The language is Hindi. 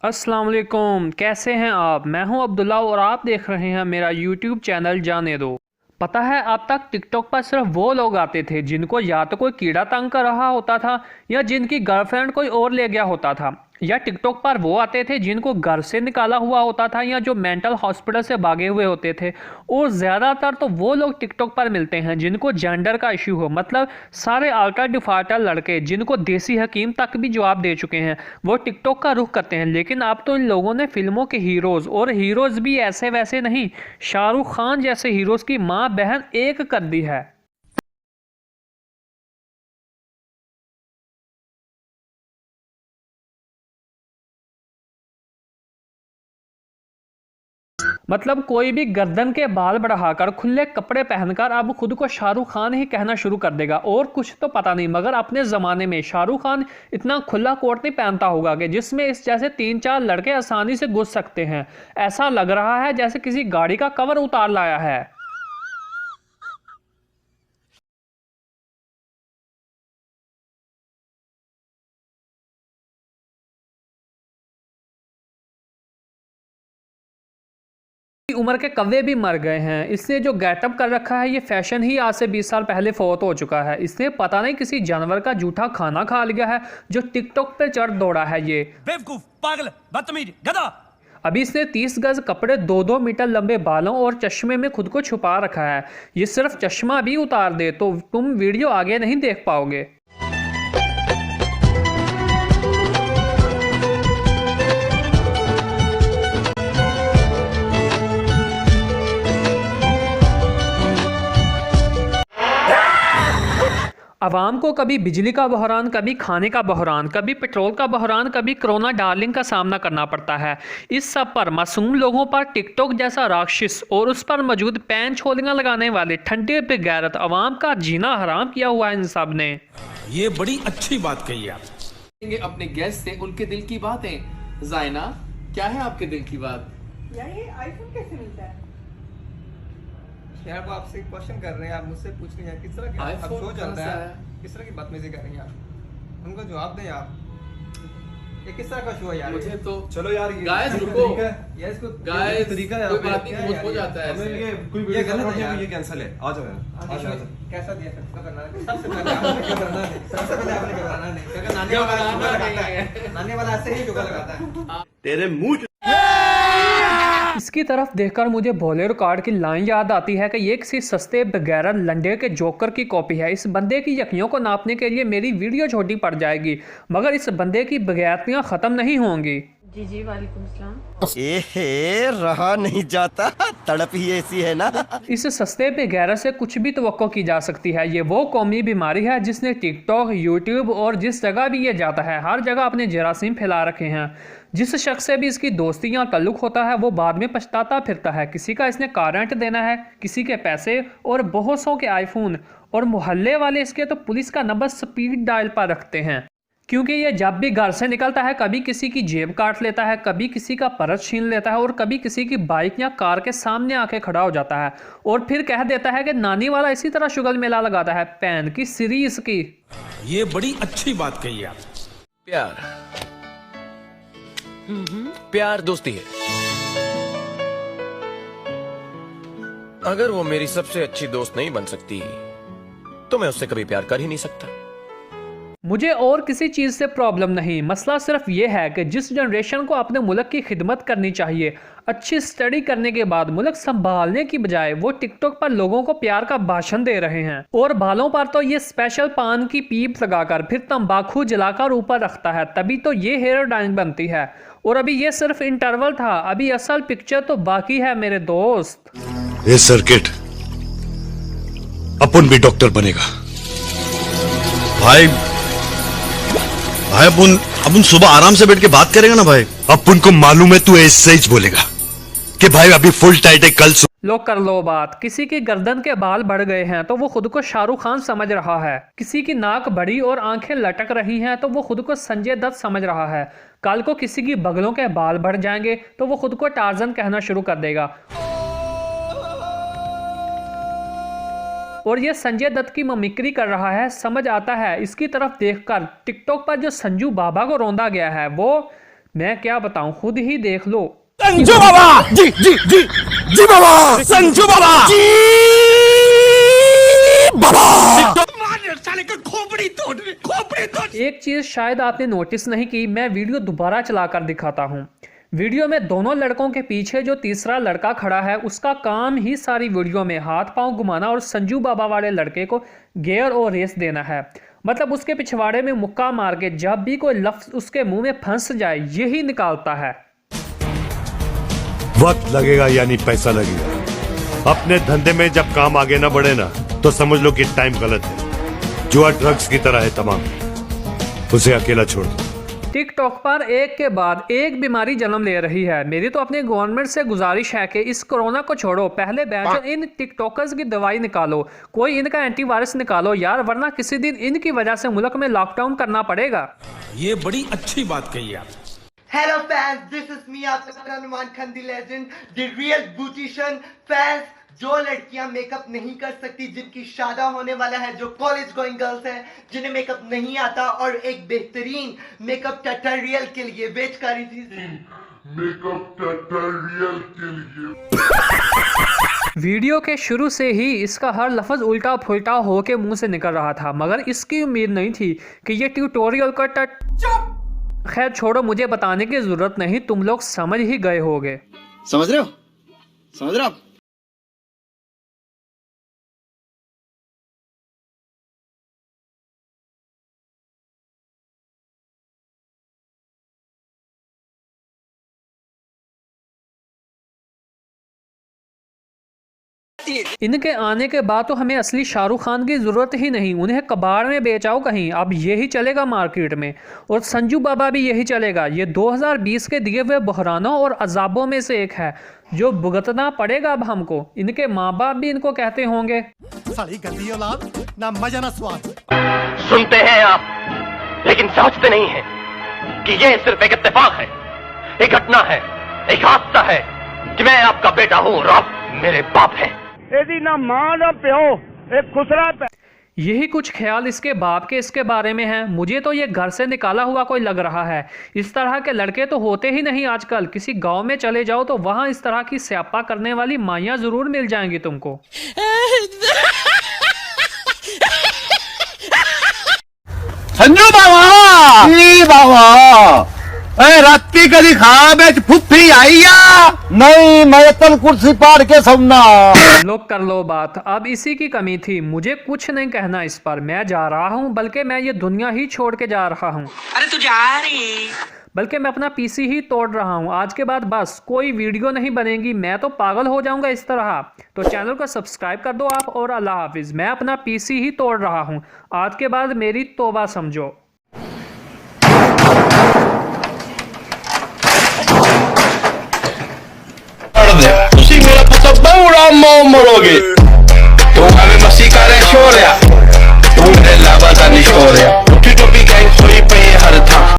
अस्सलाम वालेकुम, कैसे हैं आप। मैं हूं अब्दुल्ला और आप देख रहे हैं मेरा यूट्यूब चैनल जाने दो। पता है, अब तक टिकटॉक पर सिर्फ वो लोग आते थे जिनको या तो कोई कीड़ा तंग कर रहा होता था या जिनकी गर्लफ्रेंड कोई और ले गया होता था, या टिकटॉक पर वो आते थे जिनको घर से निकाला हुआ होता था या जो मेंटल हॉस्पिटल से भागे हुए होते थे। और ज़्यादातर तो वो लोग टिकटॉक पर मिलते हैं जिनको जेंडर का इशू हो, मतलब सारे अल्टर डिफाल्टर लड़के जिनको देसी हकीम तक भी जवाब दे चुके हैं वो टिकटॉक का रुख करते हैं। लेकिन अब तो इन लोगों ने फिल्मों के हीरोज़, और हीरोज़ भी ऐसे वैसे नहीं, शाहरुख खान जैसे हीरोज़ की माँ बहन एक कर दी है। मतलब कोई भी गर्दन के बाल बढ़ाकर खुले कपड़े पहनकर अब खुद को शाहरुख खान ही कहना शुरू कर देगा। और कुछ तो पता नहीं, मगर अपने ज़माने में शाहरुख खान इतना खुला कोट नहीं पहनता होगा कि जिसमें इस जैसे 3-4 लड़के आसानी से घुस सकते हैं। ऐसा लग रहा है जैसे किसी गाड़ी का कवर उतार लाया है। उम्र के कव्वे भी मर गए हैं। इसने जो गेटअप कर रखा है ये फैशन ही आज से 20 साल पहले फोत हो चुका है। इसने पता नहीं किसी जानवर का जूठा खाना खा लिया है जो टिकटॉक पे चढ़ दौड़ा है। ये बेवकूफ, पागल, बदतमीज, गधा। अभी इसने 30 गज कपड़े, 2-2 मीटर लंबे बालों और चश्मे में खुद को छुपा रखा है। ये सिर्फ चश्मा भी उतार दे तो तुम वीडियो आगे नहीं देख पाओगे। अवाम को कभी बिजली का बहरान, कभी खाने का बहरान, कभी पेट्रोल का बहरान, कभी कोरोना डार्लिंग का सामना करना पड़ता है। इस सब पर मासूम लोगों पर टिकटॉक जैसा राक्षस और उस पर मौजूद पैन छोलियां लगाने वाले ठंडे बेगैरत अवाम का जीना हराम किया हुआ है इन सब ने। ये बड़ी अच्छी बात कही आप। अपने गेस्ट से उनके दिल की बातें। जायना, क्या है आपके दिल की बात? यार ये आईफोन कैसे मिलता है? यार वो आपसे क्वेश्चन कर रहे हैं, आप मुझसे पूछ रहे हैं किस तरह की आप iPhone शो चल कौन सा रहा है, है? किस तरह की बदतमीजी कर रही हैं आप, उनको जवाब दें आप। ये किस तरह का शो है यार? मुझे तो चलो यार, ये गाइस रुको, ये इसको गाइस तरीका है, कोई आप बात नहीं, क्या बहुत यार हो ये? जाता है हमें ऐसे। ये कोई ये वीडियो गलत गलत है यार। है, ये कैंसिल है। आ जाओ यार, आ जाओ, आ जाओ। कैसा दिया सबका करना है? सबसे पहले आपने क्यों करना है? सबसे पहले आपने क्यों करना नहीं? क्योंकि नानी क्या वाला बनाना जुगाड़ नहीं लगाता है। है, नानी वाला ऐसे ही जुगाड़ लगाता है। तेरे मुंह इसकी तरफ देखकर मुझे बोलेरो कार्ड की लाइन याद आती है कि ये किसी सस्ते बगैर लंडे के जोकर की कॉपी है। इस बंदे की यकियों को नापने के लिए मेरी वीडियो छोटी पड़ जाएगी, मगर इस बंदे की बगैरतियां ख़त्म नहीं होंगी। जी जी, वालेकुम सलाम। एहे रहा नहीं जाता, तड़प ही ऐसी है ना। इस सस्ते बेगैरत से कुछ भी तवक्को की जा सकती है। ये वो कौमी बीमारी है जिसने टिकटॉक, यूट्यूब और जिस जगह भी ये जाता है हर जगह अपने जरासीम फैला रखे हैं। जिस शख्स से भी इसकी दोस्ती या ताल्लुक होता है वो बाद में पछताता फिरता है। किसी का इसने कार रेंट देना है, किसी के पैसे और बहुत सौ के आईफोन, और मोहल्ले वाले इसके तो पुलिस का नंबर स्पीड डायल पर रखते हैं, क्योंकि ये जब भी घर से निकलता है कभी किसी की जेब काट लेता है, कभी किसी का पर्स छीन लेता है और कभी किसी की बाइक या कार के सामने आके खड़ा हो जाता है और फिर कह देता है कि नानी वाला इसी तरह शुगल मेला लगाता है। पैन की सीरी इसकी। ये बड़ी अच्छी बात कही आप। प्यार प्यार दोस्ती है। अगर वो मेरी सबसे अच्छी दोस्त नहीं बन सकती तो मैं उससे कभी प्यार कर ही नहीं सकता। मुझे और किसी चीज़ से प्रॉब्लम नहीं, मसला सिर्फ ये है कि जिस जनरेशन को अपने मुल्क की खिदमत करनी चाहिए, अच्छी स्टडी करने के बाद मुल्क संभालने की बजाय वो टिकटॉक पर लोगों को प्यार का भाषण दे रहे हैं। और बालों पर तो ये स्पेशल पान की पीप लगाकर फिर तंबाकू जलाकर ऊपर रखता है, तभी तो ये हेयर डाइंग बनती है। और अभी ये सिर्फ इंटरवल था, अभी असल पिक्चर तो बाकी है मेरे दोस्त। ये सर्किट अपन भी डॉक्टर बनेगा भाई। भाई अपन सुबह आराम से बैठ के बात करेगा ना भाई। अपन को मालूम है तू ऐसे ही बोलेगा कि भाई अभी फुल टाइट है, कल लो कर लो बात। किसी की गर्दन के बाल बढ़ गए हैं तो वो खुद को शाहरुख खान समझ रहा है, किसी की नाक बड़ी और आंखें लटक रही हैं तो वो खुद को संजय दत्त समझ रहा है, कल को किसी की बगलों के बाल बढ़ जाएंगे तो वो खुद को टार्जन कहना शुरू कर देगा। और ये संजय दत्त की ममिक्री कर रहा है, समझ आता है इसकी तरफ देखकर। टिकटॉक पर जो संजू बाबा को रौंदा गया है वो मैं क्या बताऊं, खुद ही देख लो। संजू बाबा जी जी जी जी बाबा संजू बाबा जी बाबा। एक चीज शायद आपने नोटिस नहीं की, मैं वीडियो दोबारा चलाकर दिखाता हूं। वीडियो में दोनों लड़कों के पीछे जो तीसरा लड़का खड़ा है उसका काम ही सारी वीडियो में हाथ पांव घुमाना और संजू बाबा वाले लड़के को गियर और रेस देना है। मतलब उसके पिछवाड़े में मुक्का मार के जब भी कोई लफ्ज उसके मुंह में फंस जाए यही निकालता है। वक्त लगेगा यानी पैसा लगेगा। अपने धंधे में जब काम आगे ना बढ़े ना तो समझ लो कि टाइम गलत है। जुआ ड्रग्स की तरह है तमाम, उसे अकेला छोड़ दो। टिकटॉक पर एक के बाद एक बीमारी जन्म ले रही है। मेरी तो अपने गवर्नमेंट से गुजारिश है कि इस कोरोना को छोड़ो, पहले बैचो इन टिकटॉकर्स की दवाई निकालो, कोई इनका एंटीवायरस निकालो यार, वरना किसी दिन इनकी वजह से मुल्क में लॉकडाउन करना पड़ेगा। ये बड़ी अच्छी बात कही आप। Hello fans, this is me आपका अनुमान Khan the legend, the real beautician. Fans, जो लड़कियां मेकअप नहीं कर सकती, जिनकी शादी होने वाला है, जो कॉलेज गोइंग गर्ल्स हैं, जिन्हें मेकअप नहीं आता और एक बेहतरीन मेकअप ट्यूटोरियल के लिए वेट कर रही थी, मेकअप ट्यूटोरियल के लिए। वीडियो के शुरू से ही इसका हर लफ्ज उल्टा फुल्टा होके मुंह से निकल रहा था, मगर इसकी उम्मीद नहीं थी कि ये ट्यूटोरियल का खैर छोड़ो, मुझे बताने की जरूरत नहीं, तुम लोग समझ ही गए होगे। समझ रहे हो? समझ रहे हो आप? इनके आने के बाद तो हमें असली शाहरुख खान की ज़रूरत ही नहीं, उन्हें कबाड़ में बेचाओ कहीं, अब यही चलेगा मार्केट में। और संजू बाबा भी यही चलेगा। ये 2020 के दिए हुए बहरानों और अजाबों में से एक है जो भुगतना पड़ेगा अब हमको। इनके माँ बाप भी इनको कहते होंगे, साली गंदी औलाद, ना मजा ना स्वाद। सुनते हैं आप लेकिन समझते नहीं है कि ये सिर्फ एक इत्तेफाक है, एक घटना है, एक हादसा है कि मैं आपका बेटा हूँ और आप मेरे बाप हैं। ना मां ना प्यो, एक खुसरा। यही कुछ ख्याल इसके बाप के इसके बारे में है। मुझे तो ये घर से निकाला हुआ कोई लग रहा है। इस तरह के लड़के तो होते ही नहीं आजकल। किसी गांव में चले जाओ तो वहां इस तरह की स्यापा करने वाली माइयां जरूर मिल जाएंगी तुमको। संजू बाबा जी बाबा, राती कभी खाब फुफ्फी आई या नहीं, मैं तल कुर्सी पार के सोना। लोग कर लो बात, अब इसी की कमी थी। मुझे कुछ नहीं कहना इस पर, मैं जा रहा हूँ, बल्कि मैं ये दुनिया ही छोड़ के जा रहा हूँ। अरे तू जा रही, बल्कि मैं अपना पीसी ही तोड़ रहा हूँ। आज के बाद बस कोई वीडियो नहीं बनेगी, मैं तो पागल हो जाऊंगा इस तरह। तो चैनल को सब्सक्राइब कर दो आप, और अल्लाह हाफिज। मैं अपना पीसी ही तोड़ रहा हूँ, आज के बाद मेरी तौबा समझो। ਤੁਸੀਂ ਮੇਰਾ ਪੁੱਤ ਬੜਾ ਮੋਹ ਮਰੋਗੇ।